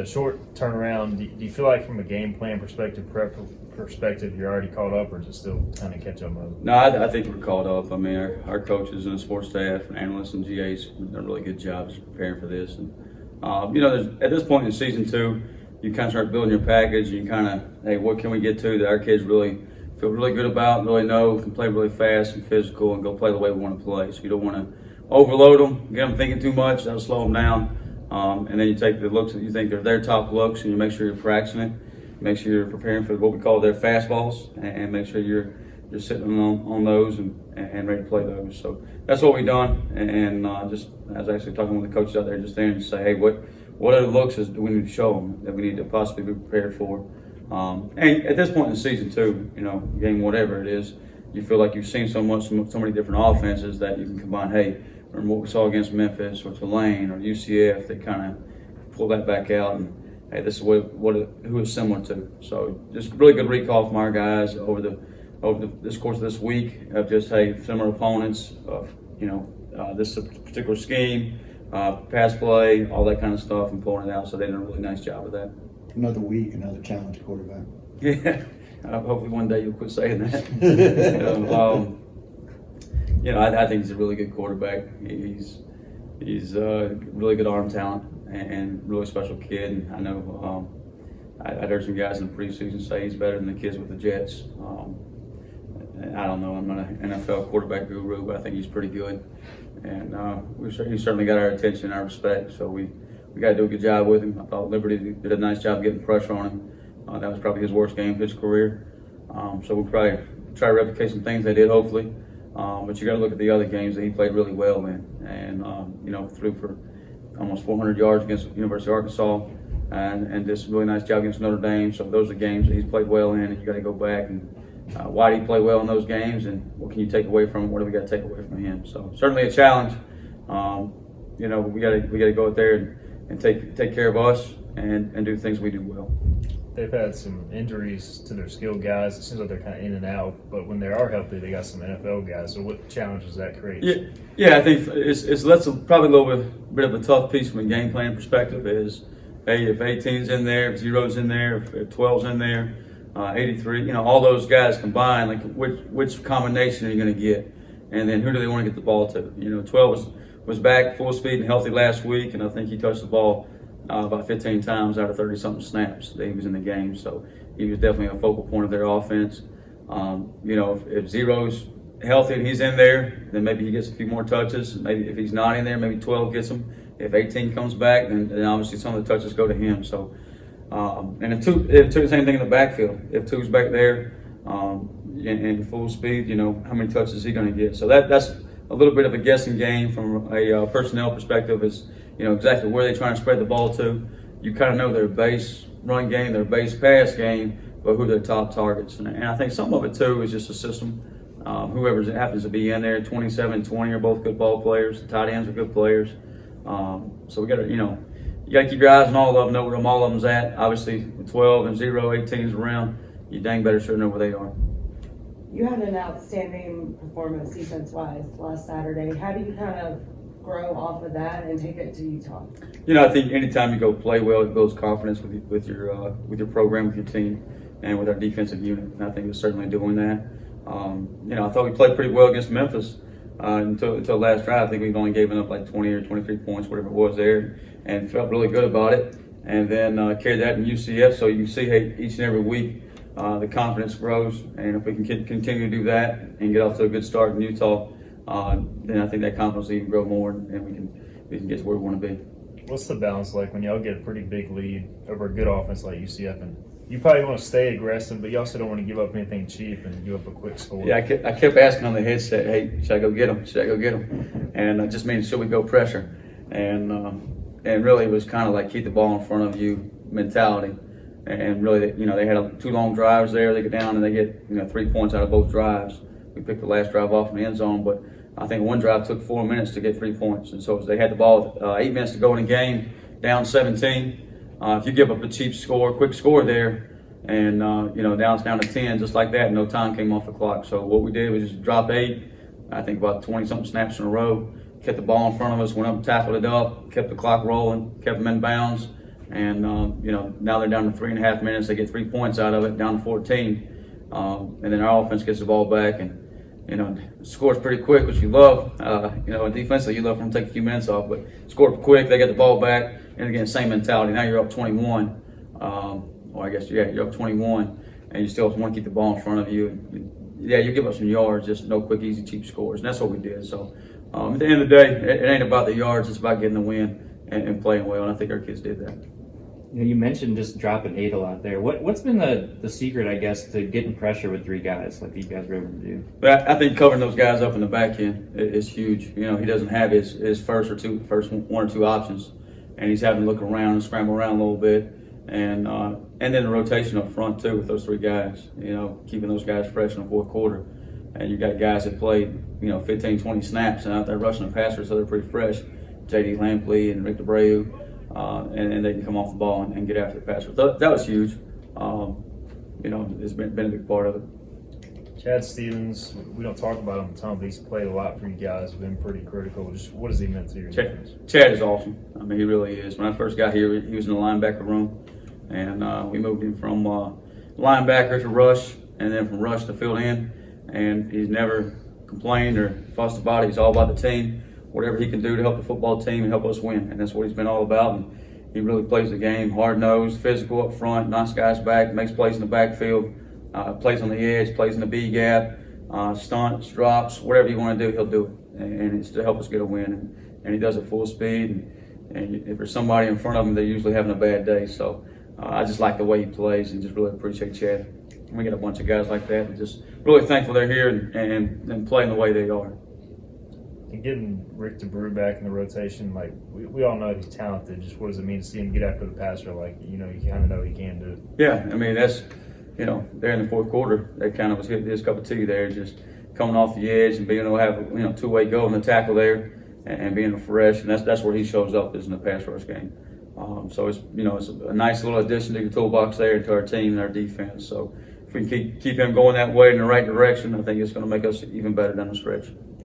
A short turnaround, do you feel like from a game plan perspective, prep perspective, you're already caught up, or is it still kind of catch up mode? No, I think we're caught up. I mean, our coaches and the sports staff and analysts and GAs have done a really good job just preparing for this. And, at this point in season 2, you kind of start building your package. And you kind of, hey, what can we get to that our kids really feel really good about, really know, can play really fast and physical and go play the way we want to play. So you don't want to overload them, get them thinking too much, that'll slow them down. And then you take the looks that you think are their top looks and you make sure you're practicing it. Make sure you're preparing for what we call their fastballs and make sure you're sitting on those and ready to play those. So that's what we've done. And just I was actually talking with the coaches out there just there and say, hey, what other looks do we need to show them that we need to possibly be prepared for? And at this point in the season too, game whatever it is, you feel like you've seen so many different offenses that you can combine, hey, remember what we saw against Memphis or Tulane or UCF, they kind of pull that back out and, hey, this is who it's similar to. So just really good recall from our guys over this course of this week of just, hey, similar opponents of, this particular scheme, pass play, all that kind of stuff and pulling it out. So they did a really nice job of that. Another week, another challenge quarterback. Yeah, hopefully one day you'll quit saying that. I think he's a really good quarterback. He's a really good arm talent and really special kid. And I know I heard some guys in the preseason say he's better than the kids with the Jets. I don't know. I'm not an NFL quarterback guru, but I think he's pretty good. And he certainly got our attention and our respect. So we got to do a good job with him. I thought Liberty did a nice job getting pressure on him. That was probably his worst game of his career. So we'll probably try to replicate some things they did, hopefully. But you got to look at the other games that he played really well in, and threw for almost 400 yards against the University of Arkansas, and did some really nice job against Notre Dame. So those are games that he's played well in, and you got to go back and why did he play well in those games, and what can you take away from him? What do we got to take away from him? So certainly a challenge. We got to go out there and take care of us and do things we do well. They've had some injuries to their skilled guys. It seems like they're kind of in and out, but when they are healthy, they got some NFL guys. So what challenge does that create? Yeah, I think that's probably a little bit of a tough piece from a game plan perspective is, hey, if 18's in there, if 0's in there, if 12's in there, 83, all those guys combined, like which combination are you going to get? And then who do they want to get the ball to? 12 was back full speed and healthy last week, and I think he touched the ball about 15 times out of 30-something snaps that he was in the game. So he was definitely a focal point of their offense. If 0's healthy and he's in there, then maybe he gets a few more touches. Maybe if he's not in there, maybe 12 gets him. If 18 comes back, then obviously some of the touches go to him. So, and if two, same thing in the backfield. If 2's back there and full speed, how many touches is he going to get? So that's a little bit of a guessing game from a personnel perspective is, exactly where they're trying to spread the ball to. You kind of know their base run game, their base pass game, but who their top targets. And I think some of it, too, is just a system. Whoever happens to be in there, 27, 20 are both good ball players. The tight ends are good players. So we got to, you got to keep your eyes on all of them, know where all of them's at. Obviously, 12 and 0, 18's around, you dang better sure know where they are. You had an outstanding performance defense-wise last Saturday. How do you kind of grow off of that and take it to Utah? I think anytime you go play well, it builds confidence with your program, with your team, and with our defensive unit. And I think we're certainly doing that. I thought we played pretty well against Memphis until last drive. I think we've only given up like 20 or 23 points, whatever it was there, and felt really good about it. And then carried that in UCF. So you can see, hey, each and every week the confidence grows, and if we can continue to do that and get off to a good start in Utah, then I think that confidence will even grow more, and we can get to where we want to be. What's the balance like when y'all get a pretty big lead over a good offense like UCF? And you probably want to stay aggressive, but you also don't want to give up anything cheap and give up a quick score. Yeah, I kept asking on the headset, hey, should I go get him? Should I go get him? And it just means, should we go pressure? And really it was kind of like keep the ball in front of you mentality. And really, they had 2 long drives there. They get down and they get 3 points out of both drives. We picked the last drive off in the end zone, but I think one drive took 4 minutes to get 3 points. And so they had the ball with 8 minutes to go in the game, down 17. If you give up a cheap score, quick score there, and down to 10, just like that, no time came off the clock. So what we did was just drop 8, I think about 20-something snaps in a row, kept the ball in front of us, went up and tackled it up, kept the clock rolling, kept them in bounds, And now they're down to 3.5 minutes. They get 3 points out of it, down to 14. And then our offense gets the ball back and scores pretty quick, which you love. Defensively, you love for them to take a few minutes off, but score quick. They get the ball back, and again, same mentality. Now you're up 21. You're up 21, and you still want to keep the ball in front of you. You give up some yards, just no quick, easy, cheap scores, and that's what we did. So at the end of the day, it ain't about the yards; it's about getting the win and playing well. And I think our kids did that. You mentioned just dropping 8 a lot there. What's been the secret, I guess, to getting pressure with 3 guys like you guys were able to do? But I think covering those guys up in the back end is huge. He doesn't have his first 1 or 2 options, and he's having to look around and scramble around a little bit, and then the rotation up front too with those 3 guys. Keeping those guys fresh in the fourth quarter, and you got guys that played 15, 20 snaps and out there rushing the passer, so they're pretty fresh. J.D. Lampley and Rick DeBreu. And they can come off the ball and get after the passer. That was huge. It's been a big part of it. Chad Stevens, we don't talk about him a ton, but he's played a lot for you guys, been pretty critical. Just what has he meant to your defense? Chad is awesome. I mean, he really is. When I first got here, he was in the linebacker room, and we moved him from linebacker to rush, and then from rush to field end, and he's never complained or fussed about it. He's all about the team. Whatever he can do to help the football team and help us win. And that's what he's been all about. And he really plays the game, hard-nosed, physical up front, knocks guys back, makes plays in the backfield, plays on the edge, plays in the B gap, stunts, drops, whatever you want to do, he'll do it. And it's to help us get a win. And he does it full speed. And if there's somebody in front of him, they're usually having a bad day. So I just like the way he plays and just really appreciate Chad. And we get a bunch of guys like that and just really thankful they're here and playing the way they are. And getting Rick DeBreu back in the rotation, like we all know he's talented. Just what does it mean to see him get after the passer? You kind of know he can do it. Yeah, I mean that's there in the fourth quarter, that kind of was his cup of tea there, just coming off the edge and being able to have two-way go in the tackle there and being fresh, and that's where he shows up is in the pass rush game. So it's a nice little addition to the toolbox there to our team and our defense. So if we can keep him going that way in the right direction, I think it's going to make us even better down the stretch.